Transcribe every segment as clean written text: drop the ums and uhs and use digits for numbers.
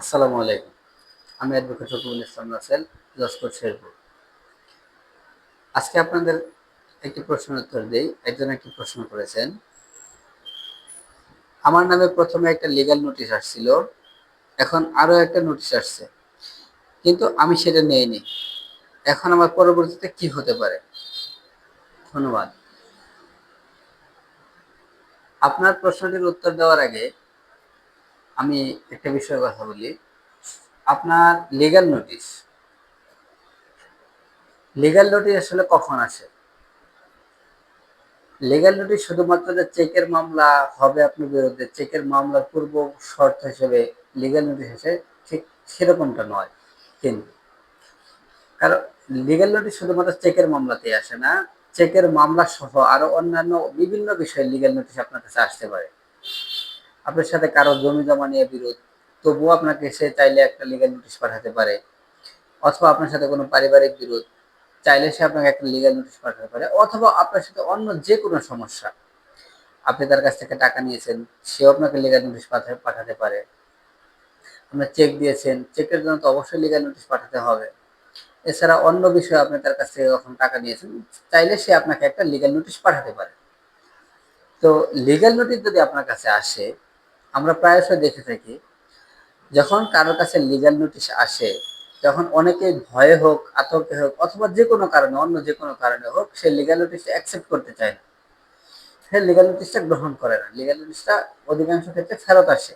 আসসালামু আলাইকুম। আমি অ্যাডভোকেট রকিবুল ইসলাম রাসেল, যশোর শেরপুর। আজকে আপনাদের একটি প্রশ্নের উত্তর দেই। একজন একটি প্রশ্ন করেছেন, আমার নামে প্রথমে একটা লিগ্যাল নোটিশ আসছিল, এখন আরো একটা নোটিশ আসছে, কিন্তু আমি সেটা নেইনি। এখন আমার পরবর্তীতে কি হতে পারে? ধন্যবাদ। আপনার প্রশ্নটির উত্তর দেওয়ার আগে আমি একটা বিষয়ে কথা বলি। আপনার লিগ্যাল নোটিশ আসলে কখন আসে? লিগ্যাল নোটিশ শুধুমাত্র যে চেকের মামলা হবে আপনার বিরুদ্ধে, চেকের মামলার পূর্ব শর্ত হিসেবে লিগ্যাল নোটিশ আসে, ঠিক সেরকমটা নয়। কিন্তু কারণ লিগ্যাল নোটিশ শুধুমাত্র চেকের মামলাতেই আসে না, চেকের মামলা সহ আরো অন্যান্য বিভিন্ন বিষয়ে লিগ্যাল নোটিশ আপনার কাছে আসতে পারে। আপনার সাথে কারো জমি জমা নিয়ে বিরোধ, তবুও আপনাকে সে চাইলে একটা লিগ্যাল নোটিশ পাঠাতে পারে। অথবা আপনার সাথে কোনো পারিবারিক বিরোধ, চাইলে সে আপনাকে একটা লিগ্যাল নোটিশ পাঠাতে পারে। অথবা আপনার সাথে অন্য যে কোনো সমস্যা, আপনি তার কাছ থেকে টাকা নিয়েছেন, সেও আপনাকে লিগ্যাল নোটিশ পাঠাতে পারে। আপনার চেক দিয়েছেন, চেকের জন্য তো অবশ্যই লিগ্যাল নোটিশ পাঠাতে হবে। এছাড়া অন্য বিষয়ে আপনি তার কাছ থেকে যখন টাকা নিয়েছেন, চাইলে সে আপনাকে একটা লিগ্যাল নোটিশ পাঠাতে পারে। তো লিগ্যাল নোটিশ যদি আপনার কাছে আসে, আমরা প্রায়শই দেখে থাকি, যখন কারোর কাছে লিগ্যাল নোটিশ আসে, তখন অনেকে ভয়ে হোক, আতঙ্কে হোক, অথবা যে কোনো কারণে, অন্য যে কোনো কারণে হোক, সে লিগ্যাল নোটিশটা অ্যাকসেপ্ট করতে চায় না। সে লিগ্যাল নোটিশটা গ্রহণ করে না, লিগ্যাল নোটিশটা অধিকাংশ ক্ষেত্রে ফেরত আসে।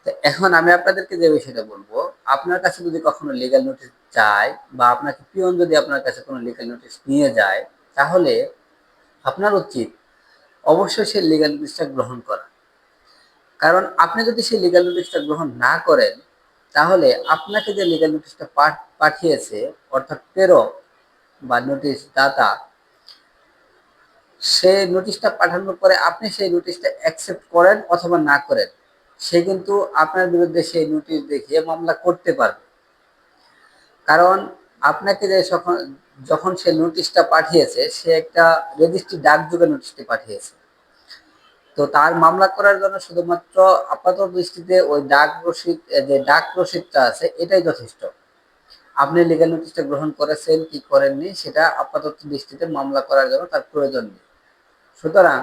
তো এখন আমি আপনাদেরকে যে বিষয়টা বলবো, আপনার কাছে যদি কখনো লিগ্যাল নোটিশ যায়, বা আপনাকে পিয়ন যদি আপনার কাছে কোনো লিগ্যাল নোটিশ নিয়ে যায়, তাহলে আপনার উচিত অবশ্যই সেই লিগ্যাল নোটিশটা গ্রহণ করা। কারণ আপনি যদি সেই লিগ্যাল নোটিশটা গ্রহণ না করেন, তাহলে আপনাকে যে লিগ্যাল নোটিশটা পাঠিয়েছে, অর্থাৎ প্রেরক বা নোটিশ দাতা, সে নোটিশটা পাঠানোর পরে আপনি সেই নোটিশটা অ্যাকসেপ্ট করেন অথবা না করেন, সে কিন্তু আপনার বিরুদ্ধে সেই নোটিশ দেখিয়ে মামলা করতে পারবে। কারণ আপনাকে যে যখন সে নোটিশটা পাঠিয়েছে, সে একটা রেজিস্ট্রি ডাকযোগে নোটিশটি পাঠিয়েছে। তো তার মামলা করার জন্য শুধুমাত্র আপাতত দৃষ্টিতে ওই ডাক রসিদটা আছে, এটাই যথেষ্ট। আপনি লিগ্যাল নোটিশটা গ্রহণ করেছেন কি করেননি, সেটা আপাতত দৃষ্টিতে মামলা করার জন্য তার প্রয়োজন নেই। সুতরাং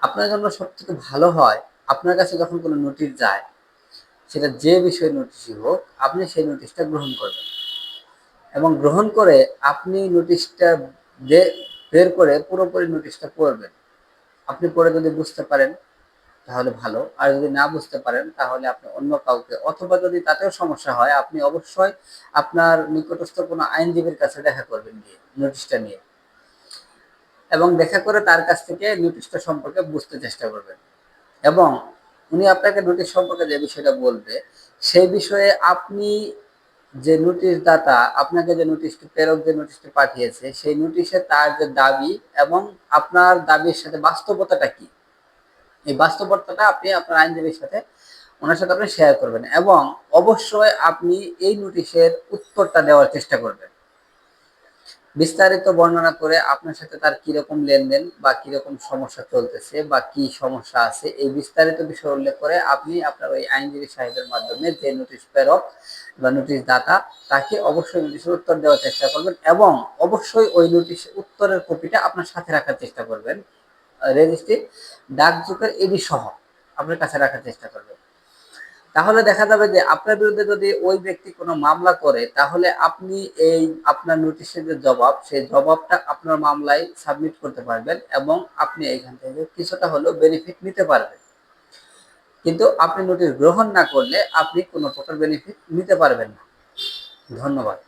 আপনার জন্য সবথেকে ভালো হয়, আপনার কাছে যখন কোনো নোটিশ যায়, সেটা যে বিষয়ে নোটিশই হোক, আপনি সেই নোটিশটা গ্রহণ করবেন। এবং গ্রহণ করে আপনি নোটিশটা বের করে পুরোপুরি নোটিশটা পড়বেন। আপনি পড়ে যদি বুঝতে পারেন, তাহলে ভালো। আর যদি না বুঝতে পারেন, তাহলে আপনি অন্য কাউকে, অথবা যদি তাতেও সমস্যা হয়, আপনি অবশ্যই আপনার নিকটস্থ কোনো আইনজীবীর কাছে দেখা করবেন গিয়ে নোটিশটা নিয়ে, এবং দেখা করে তার কাছ থেকে নোটিশটা সম্পর্কে বুঝতে চেষ্টা করবেন। এবং উনি আপনাকে নোটিশ সম্পর্কে যে বিষয়টা বলবে, সেই বিষয়ে আপনি যে নোটিশ দাতা আপনাকে যে নোটিশটি, প্রেরক যে নোটিশটি পাঠিয়েছে, সেই নোটিশে তার যে দাবি এবং আপনার দাবির সাথে বাস্তবতাটা কি, এই বাস্তবতাটা আপনি আপনার আইনজীবীর সাথে, ওনার সাথে আপনি শেয়ার করবেন। এবং অবশ্যই আপনি এই নোটিশের উত্তরটা দেওয়ার চেষ্টা করবেন, বিস্তারিত বর্ণনা করে আপনার সাথে তার কিরকম লেনদেন বা কিরকম সমস্যা চলতেছে বা কি সমস্যা আছে, এই বিস্তারিত বিষয় উল্লেখ করে আপনি আপনার ওই আইনজীবী সাহেবের মাধ্যমে যে নোটিশ প্রেরক বা নোটিশ দাতা, তাকে অবশ্যই নোটিশের উত্তর দেওয়ার চেষ্টা করবেন। এবং অবশ্যই ওই নোটিশ উত্তরের কপিটা আপনার সাথে রাখার চেষ্টা করবেন, রেজিস্ট্রি ডাকযোগের এডি সহ আপনার কাছে রাখার চেষ্টা করবেন। তাহলে দেখা যাবে যে আপনার বিরুদ্ধে যদি ওই ব্যক্তি কোনো মামলা করে, তাহলে আপনি এই আপনার নোটিশের যে জবাব, সেই জবাবটা আপনার মামলায় সাবমিট করতে পারবেন, এবং আপনি এখান থেকে কিছুটা হলেও বেনিফিট নিতে পারবেন। কিন্তু আপনি নোটিশ গ্রহণ না করলে আপনি কোনো প্রকার বেনিফিট নিতে পারবেন না। ধন্যবাদ।